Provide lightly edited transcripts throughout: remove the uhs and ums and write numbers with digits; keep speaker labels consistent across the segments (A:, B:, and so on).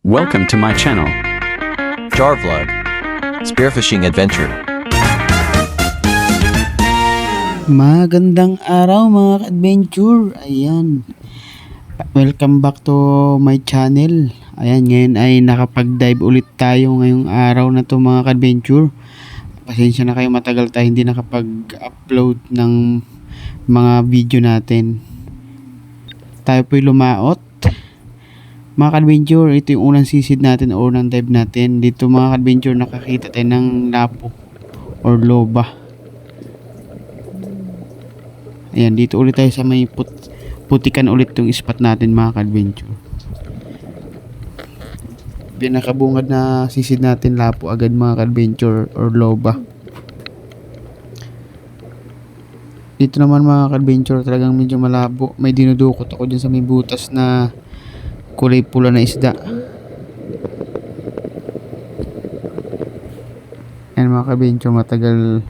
A: Welcome to my channel.
B: Jar Vlog. Spearfishing Adventure.
C: Magandang araw mga ka-adventure. Ayan. Welcome back to my channel. Ayan, ngayon ay nakapag-dive ulit tayo ngayong araw na to mga ka-adventure. Pasensya na kayo, matagal tayo hindi nakapag-upload ng mga video natin. Tayo po'y lumaot. Mga ka-adventure, ito yung unang sisid natin o unang dive natin. Dito mga ka-adventure, nakakita tayo ng lapo or loba. Ayan, dito ulit tayo sa may putikan ulit yung spot natin mga ka-adventure. Pinakabungad na sisid natin lapo agad mga ka-adventure or loba. Dito naman mga ka-adventure, talagang medyo malabo. May dinudukot ako dyan sa may butas na kulay pula na isda. Ayan mga ka-adventure, matagal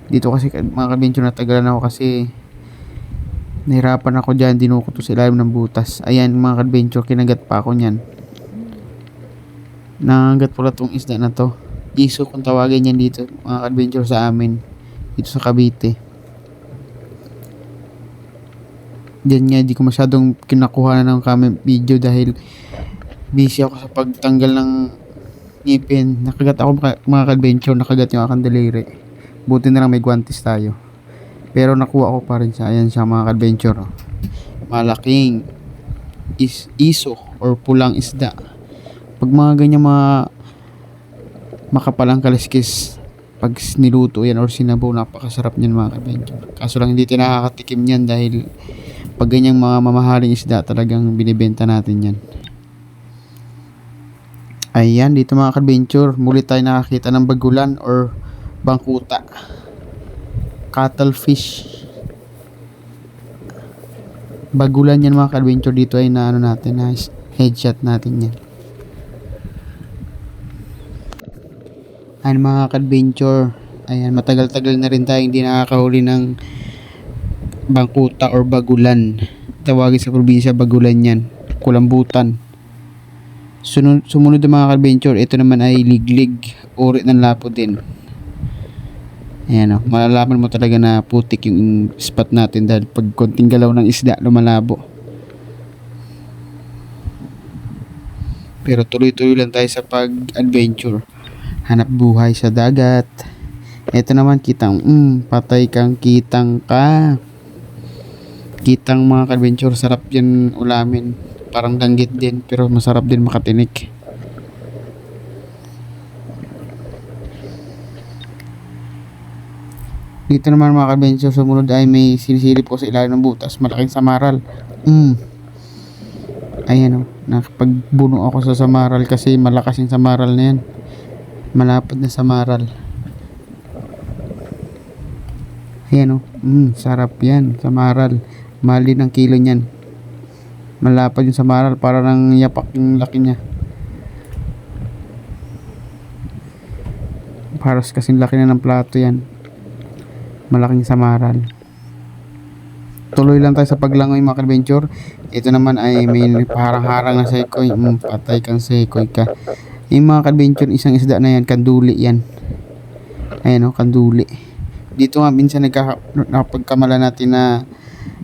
C: dito kasi mga ka-adventure, natagalan ako kasi nahirapan ako dyan, dinukot ko sa ilalim ng butas. Ayan mga ka-adventure, kinagat pa ako nyan. Nangagat pala tong isda na to. Iso kung tawagin yan dito mga ka-adventure sa amin, dito sa Cavite. Diyan nga di ko masyadong kinakuha na ng video dahil busy ako sa pagtanggal ng ngipin. Nakagat ako mga ka-adventure, nakagat yung akong daliri. Buti na lang may guantes tayo. Pero nakuha ko pa rin siya. Ayan siya mga ka-adventure. Malaking iso or pulang isda. Pag mga ganyan mga makapalang kaliskis, pag niluto yan or sinabaw, napakasarap niyan mga ka-adventure. Kaso lang hindi tayo nakakatikim niyan dahil pag ganyang mga mamahaling isda talagang binibenta natin yan. Ayan, dito mga ka-adventure, muli tayo nakakita ng bagulan or bangkuta. Cuttlefish. Bagulan yan mga ka-adventure, dito ay na natin, na headshot natin yan. Ayan mga ka-adventure, ayan, matagal-tagal na rin tayo hindi nakakahuli ng bangkuta or bagulan. Tawagin sa probinsya bagulan yan, kulambutan. Sumunod ng mga ka-adventure, ito naman ay liglig, uri ng lapo din. Ayan o, malalaman mo talaga na putik yung spot natin dahil pag konting galaw ng isda lumalabo. Pero tuloy-tuloy lang tayo sa pag-adventure, hanap buhay sa dagat. Ito naman kitang patay kang kitang ka. Kitang mga ka-adventure, sarap yan ulamin. Parang danggit din pero masarap din makatinik. Dito naman mga ka-adventure, sumunod ay may sinisilip ko sa ilalim ng butas, malaking samaral. Ayan o, nakapagbuno ako sa samaral kasi malakas yung samaral na yan. Malapad na samaral. Ayan o, sarap yan, samaral. Mali ng kilo niyan. Malapad yung samaral, para nang yapak yung laki niya. Paras kasing laki na ng plato yan. Malaking samaral. Tuloy lang tayo sa paglangoy mga ka-adventure. Ito naman ay may parang-harang na sekoy. Patay kang sekoy ka. Yung mga ka-adventure, isang isda na yan, kanduli yan. Ayan o, kanduli. Dito nga minsan napagkamala natin na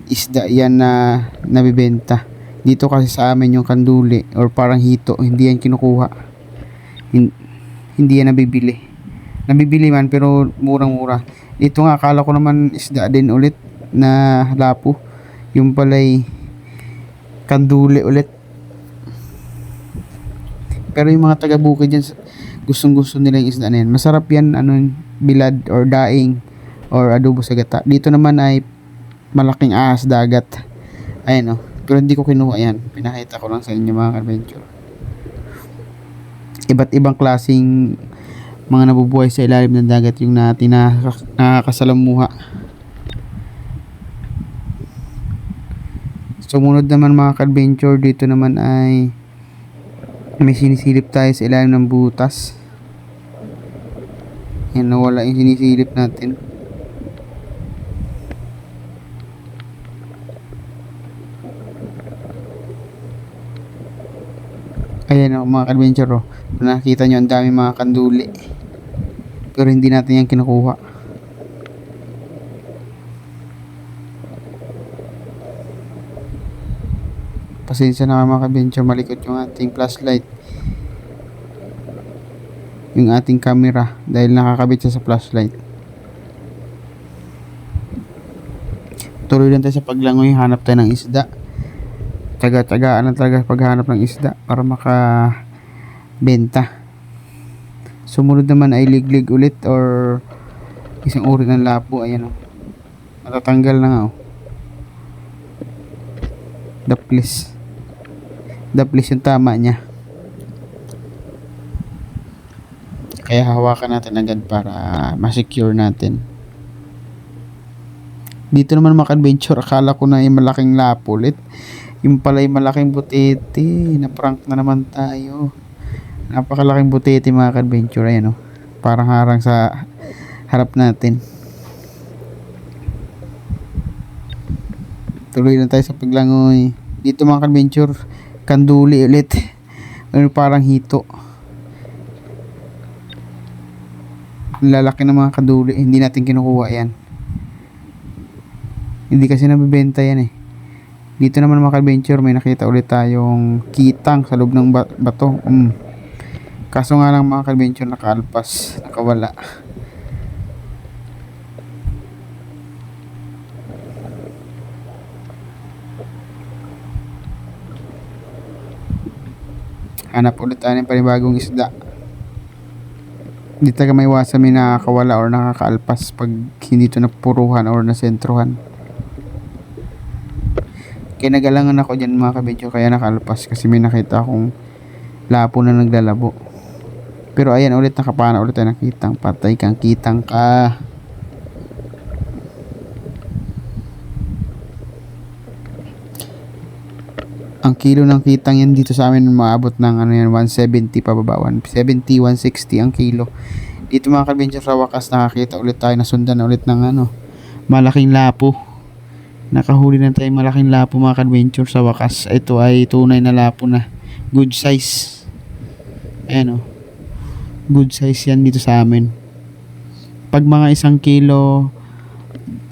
C: isda yan na nabibenta. Dito kasi sa amin yung kanduli or parang hito, hindi yan kinukuha. Hindi yan nabibili. Nabibili man pero murang-mura. Dito nga akala ko naman isda din ulit na lapo. Yung pala'y kanduli ulit. Pero yung mga taga-bukid dyan, gustong-gusto nila yung isda na yan. Masarap yan, bilad or daing or adobo sa gata. Dito naman ay malaking ahas dagat. Ayan o, pero hindi ko kinuha yan, pinakita ko lang sa inyo mga ka-adventure. Iba't ibang klaseng mga nabubuhay sa ilalim ng dagat yung natin nakakasalamuha. Sumunod naman mga ka-adventure, dito naman ay may sinisilip tayo sa ilalim ng butas. Yan, nawala yung sinisilip natin. Ayan o, mga adventure, oh. Nakita nyo, ang dami mga kanduli. Pero hindi natin yan kinukuha. Pasensya na mga adventure, malikot yung ating flashlight. Yung ating camera dahil nakakabit siya sa flashlight. Tuloy lang tayo sa paglangoy, hanap tayo ng isda. Tsaga-tsagaan lang talaga paghanap ng isda para makabenta. Sumunod naman ay liglig ulit or isang uri ng lapo. Ayan, oh. Matatanggal na nga, oh. Daplis yung tama niya. Kaya hawakan natin agad para ma-secure natin. Dito naman mga adventure, akala ko na yung malaking lapo ulit. Yung pala yung malaking butete. Na-prank na naman tayo. Napakalaking butete mga adventure. Ayan, oh. Parang harang sa harap natin. Tuloy lang tayo sa paglangoy. Dito mga adventure, kanduli ulit. Parang hito. Lalaki ng mga kanduli. Hindi natin kinukuha yan. Hindi kasi nabibenta yan, eh. Dito naman mga adventure, may nakita ulit tayong kitang sa loob ng bato. Kaso nga lang mga adventure, nakaalpas, nakawala. Hanap ulit tayo ng panibagong isda. Hindi tayo may iwasan may nakakawala or nakakaalpas pag hindi ito napuruhan or nasentruhan. Kaya nagalangan ako dyan mga kabidyo, kaya nakaalpas kasi may nakita akong lapo na naglalabo. Pero ayan ulit, nakapana ulit tayo nakitang. Patay kang kitang ka. Ang kilo ng kitang yan dito sa amin maabot ng 170 pababa, 170, 160 ang kilo. Dito mga kabidyo, sa wakas nakakita ulit tayo, nasundan ulit ng malaking lapo. Nakahuli na tayo malaking lapo mga adventure sa wakas. Ito ay tunay na lapo na good size. Ayan, oh. Good size yan dito sa amin. Pag mga 1 kilo,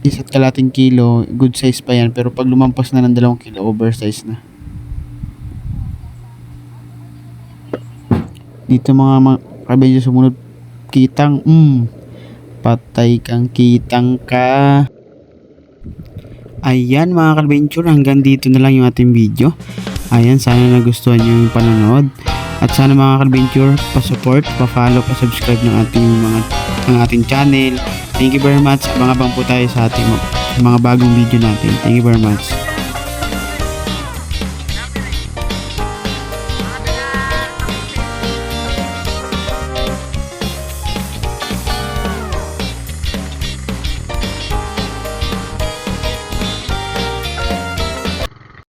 C: 1.5 kilo, good size pa yan. Pero pag lumampas na ng 2 kilo, oversize na. Dito mga kabedyo, sumunod kitang. Patay kang kitang ka. Ayan mga ka-adventure, hanggang dito na lang yung ating video. Ayan, sana nagustuhan nyo yung panonood. At sana mga ka-adventure, pa-support, pa-follow, pa-subscribe ng ating channel. Thank you very much. Abang-abang po tayo sa ating mga bagong video natin. Thank you very much.